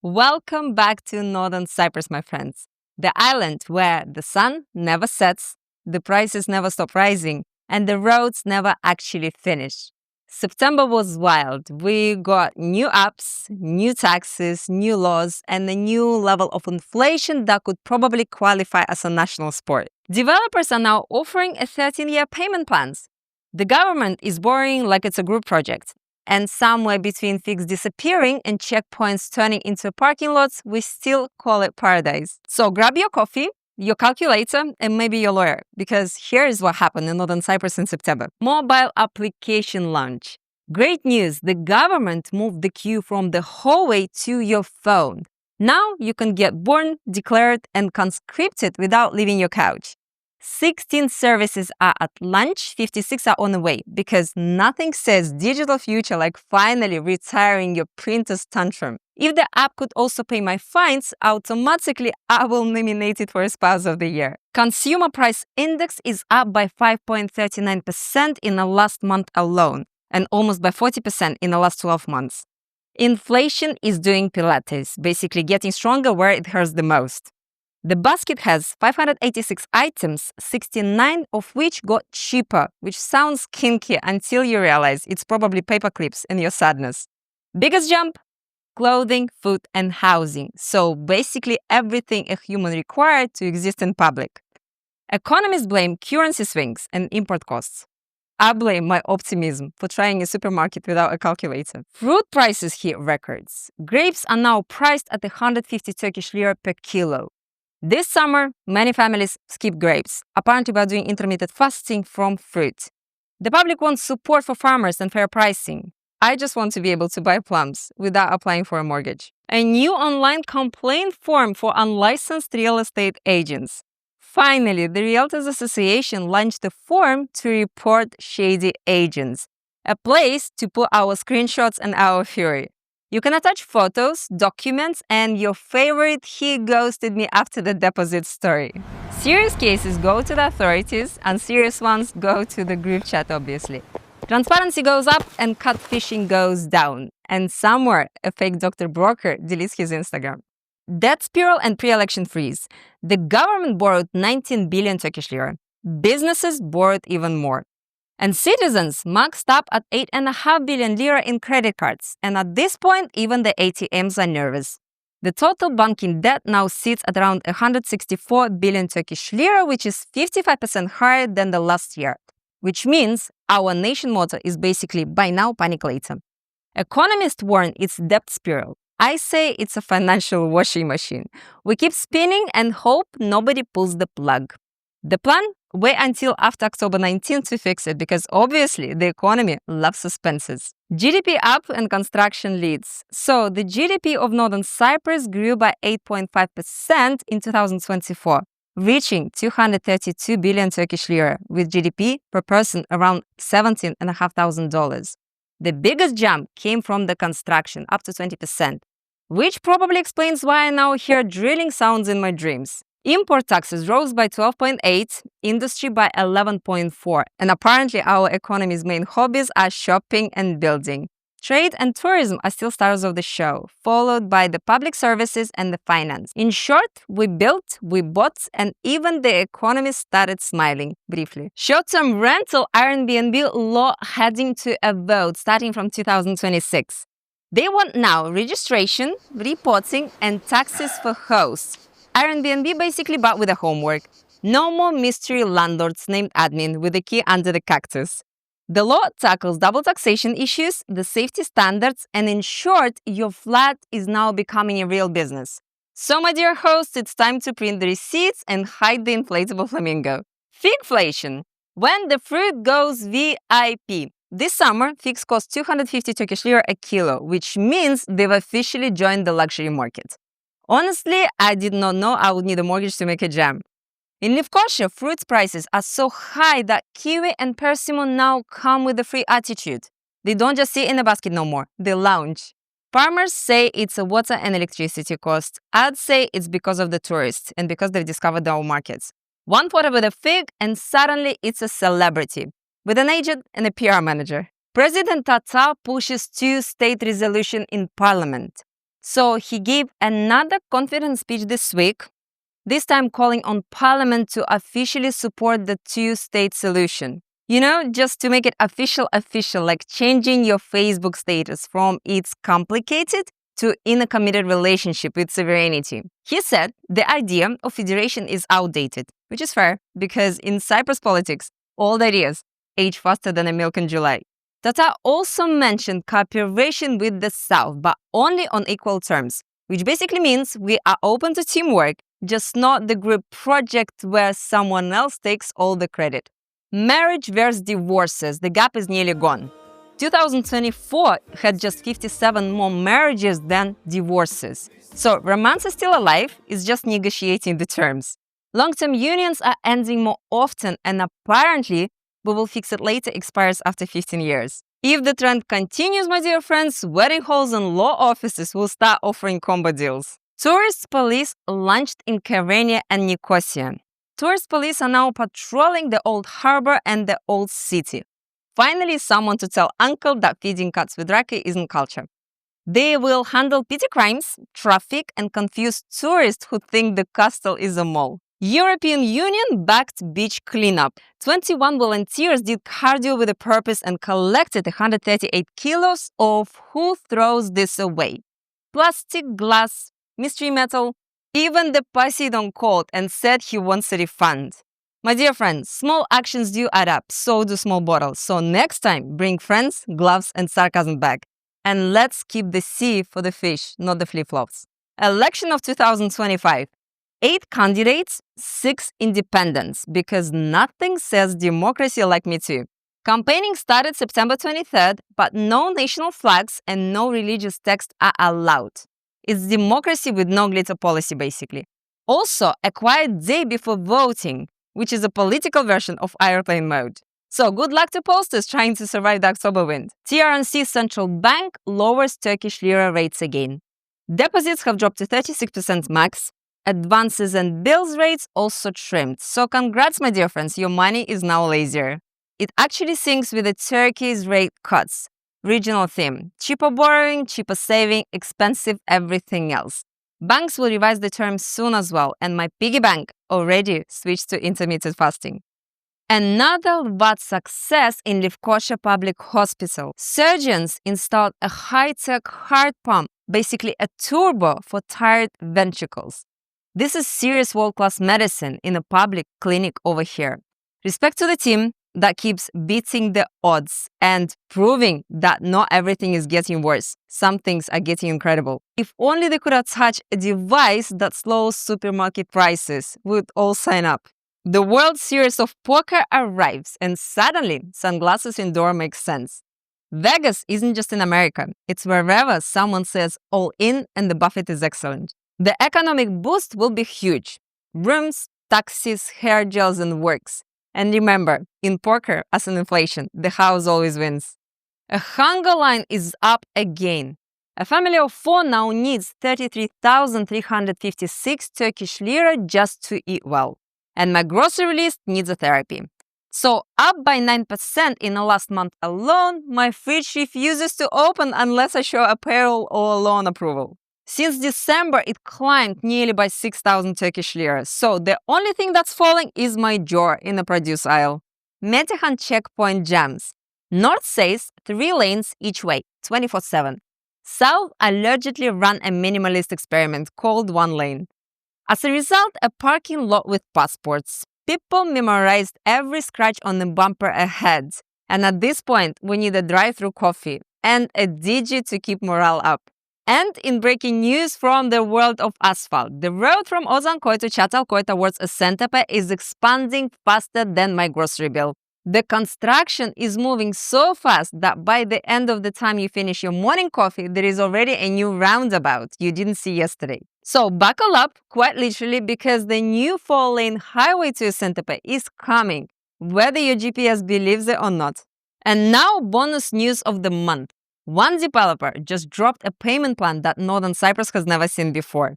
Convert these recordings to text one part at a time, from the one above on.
Welcome back to Northern Cyprus, my friends. The island where the sun never sets, the prices never stop rising, and the roads never actually finish. September was wild. We got new apps, new taxes, new laws, and a new level of inflation that could probably qualify as a national sport. Developers are now offering a 13-year payment plans. The government is borrowing like it's a group project. And somewhere between figs disappearing and checkpoints turning into parking lots, we still call it paradise. So grab your coffee, your calculator, and maybe your lawyer, because here is what happened in Northern Cyprus in September. Mobile application launch. Great news, the government moved the queue from the hallway to your phone. Now you can get born, declared, and conscripted without leaving your couch. 16 services are at lunch, 56 are on the way, because nothing says digital future like finally retiring your printer's tantrum. If the app could also pay my fines, automatically I will nominate it for a Spouse of the Year. Consumer Price Index is up by 5.39% in the last month alone, and almost by 40% in the last 12 months. Inflation is doing Pilates, basically getting stronger where it hurts the most. The basket has 586 items, 69 of which got cheaper, which sounds kinky until you realize it's probably paper clips in your sadness. Biggest jump? Clothing, food, and housing. So basically everything a human required to exist in public. Economists blame currency swings and import costs. I blame my optimism for trying a supermarket without a calculator. Fruit prices hit records. Grapes are now priced at 150 Turkish lira per kilo. This summer, many families skip grapes, apparently by doing intermittent fasting from fruit. The public wants support for farmers and fair pricing. I just want to be able to buy plums without applying for a mortgage. A new online complaint form for unlicensed real estate agents. Finally, the Realtors Association launched a form to report shady agents, a place to put our screenshots and our fury. You can attach photos, documents, and your favorite "he ghosted me after the deposit" story. Serious cases go to the authorities, and serious ones go to the group chat, obviously. Transparency goes up and catfishing goes down. And somewhere, a fake doctor broker deletes his Instagram. Debt spiral and pre-election freeze. The government borrowed 19 billion Turkish lira. Businesses borrowed even more. And citizens maxed up at 8.5 billion lira in credit cards. And at this point, even the ATMs are nervous. The total banking debt now sits at around 164 billion Turkish lira, which is 55% higher than the last year. Which means our nation motto is basically buy now, panic later. Economists warn it's debt spiral. I say it's a financial washing machine. We keep spinning and hope nobody pulls the plug. The plan? Wait until after October 19th to fix it, because obviously the economy loves suspenses. GDP up and construction leads. So the GDP of Northern Cyprus grew by 8.5% in 2024, reaching 232 billion Turkish lira, with GDP per person around $17,500. The biggest jump came from the construction, up to 20%, which probably explains why I now hear drilling sounds in my dreams. Import taxes rose by 12.8%, industry by 11.4%, and apparently our economy's main hobbies are shopping and building. Trade and tourism are still stars of the show, followed by the public services and the finance. In short, we built, we bought, and even the economy started smiling, briefly. Short-term rental Airbnb law heading to a vote starting from 2026. They want now registration, reporting, and taxes for hosts. Airbnb basically but with a homework. No more mystery landlords named admin with a key under the cactus. The law tackles double taxation issues, the safety standards, and in short, your flat is now becoming a real business. So my dear host, it's time to print the receipts and hide the inflatable flamingo. Figflation. When the fruit goes VIP. This summer, figs cost 250 Turkish lira a kilo, which means they've officially joined the luxury market. Honestly, I did not know I would need a mortgage to make a jam. In Lefkoşa, fruit prices are so high that kiwi and persimmon now come with a free attitude. They don't just sit in a basket no more, they lounge. Farmers say it's a water and electricity cost. I'd say it's because of the tourists and because they've discovered our markets. One photo with a fig and suddenly it's a celebrity, with an agent and a PR manager. President Tatar pushes two-state resolution in parliament. So he gave another confidence speech this week, this time calling on parliament to officially support the two-state solution. Just to make it official, like changing your Facebook status from it's complicated to in a committed relationship with sovereignty. He said the idea of federation is outdated, which is fair, because in Cyprus politics, old ideas age faster than a milk in July. Tatar also mentioned cooperation with the South, but only on equal terms, which basically means we are open to teamwork, just not the group project where someone else takes all the credit. Marriage versus divorces, the gap is nearly gone. 2024 had just 57 more marriages than divorces. So romance is still alive, it's just negotiating the terms. Long-term unions are ending more often, and apparently, "we will fix it later" expires after 15 years. If the trend continues, my dear friends, wedding halls and law offices will start offering combo deals. Tourist police launched in Kyrenia and Nicosia. Tourist police are now patrolling the old harbor and the old city. Finally, someone to tell uncle that feeding cats with raki isn't culture. They will handle petty crimes, traffic, and confuse tourists who think the castle is a mall. European Union-backed beach cleanup. 21 volunteers did cardio with a purpose and collected 138 kilos of "who throws this away?" Plastic, glass, mystery metal. Even the Poseidon called and said he wants a refund. My dear friends, small actions do add up, so do small bottles. So next time, bring friends, gloves, and sarcasm back. And let's keep the sea for the fish, not the flip-flops. Election of 2025. 8 candidates, 6 independents, because nothing says democracy like Me Too. Campaigning started September 23rd, but no national flags and no religious text are allowed. It's democracy with no glitter policy, basically. Also, a quiet day before voting, which is a political version of airplane mode. So good luck to posters trying to survive the October wind. TRNC Central Bank lowers Turkish lira rates again. Deposits have dropped to 36% max. Advances and bills rates also trimmed. So congrats, my dear friends, your money is now lazier. It actually syncs with the Turkey's rate cuts. Regional theme: cheaper borrowing, cheaper saving, expensive everything else. Banks will revise the terms soon as well, and my piggy bank already switched to intermittent fasting. Another VAT success in Lefkoşa Public Hospital. Surgeons installed a high-tech heart pump, basically a turbo for tired ventricles. This is serious world-class medicine in a public clinic over here. Respect to the team that keeps beating the odds and proving that not everything is getting worse. Some things are getting incredible. If only they could attach a device that slows supermarket prices, we'd all sign up. The World Series of Poker arrives, and suddenly sunglasses indoor makes sense. Vegas isn't just in America, it's wherever someone says all in and the buffet is excellent. The economic boost will be huge. Rooms, taxis, hair gels, and works. And remember, in poker, as in inflation, the house always wins. A hunger line is up again. A family of 4 now needs 33,356 Turkish lira just to eat well. And my grocery list needs a therapy. So up by 9% in the last month alone, my fridge refuses to open unless I show a payroll or a loan approval. Since December, it climbed nearly by 6,000 Turkish lira. So the only thing that's falling is my drawer in the produce aisle. Metahan checkpoint jams. North says 3 lanes each way, 24/7. South allegedly ran a minimalist experiment called 1 lane. As a result, a parking lot with passports. People memorized every scratch on the bumper ahead. And at this point, we need a drive-through coffee and a DJ to keep morale up. And in breaking news from the world of asphalt, the road from Ozanköy to Çatalköy towards Esentepe is expanding faster than my grocery bill. The construction is moving so fast that by the end of the time you finish your morning coffee, there is already a new roundabout you didn't see yesterday. So buckle up, quite literally, because the new 4-lane highway to Esentepe is coming, whether your GPS believes it or not. And now, bonus news of the month. One developer just dropped a payment plan that Northern Cyprus has never seen before.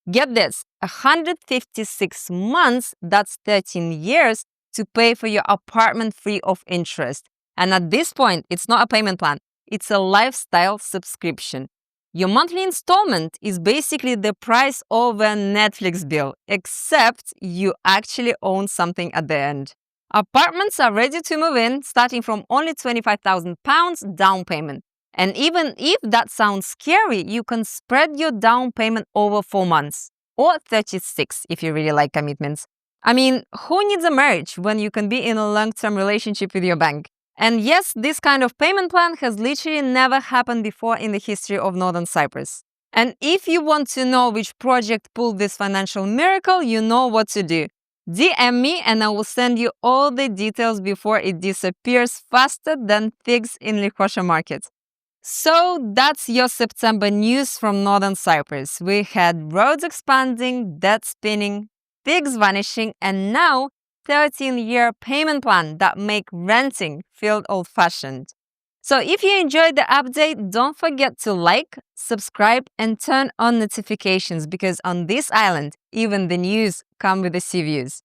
Get this, 156 months, that's 13 years, to pay for your apartment free of interest. And at this point, it's not a payment plan, it's a lifestyle subscription. Your monthly installment is basically the price of a Netflix bill, except you actually own something at the end. Apartments are ready to move in, starting from only £25,000 down payment. And even if that sounds scary, you can spread your down payment over 4 months, or 36 if you really like commitments. I mean, who needs a marriage when you can be in a long-term relationship with your bank? And yes, this kind of payment plan has literally never happened before in the history of Northern Cyprus. And if you want to know which project pulled this financial miracle, you know what to do. DM me and I will send you all the details before it disappears faster than figs in Lefkoşa market. So that's your September news from Northern Cyprus. We had roads expanding, debt spinning, figs vanishing, and now 13-year payment plan that make renting feel old-fashioned. So if you enjoyed the update, don't forget to like, subscribe, and turn on notifications because on this island, even the news come with the sea views.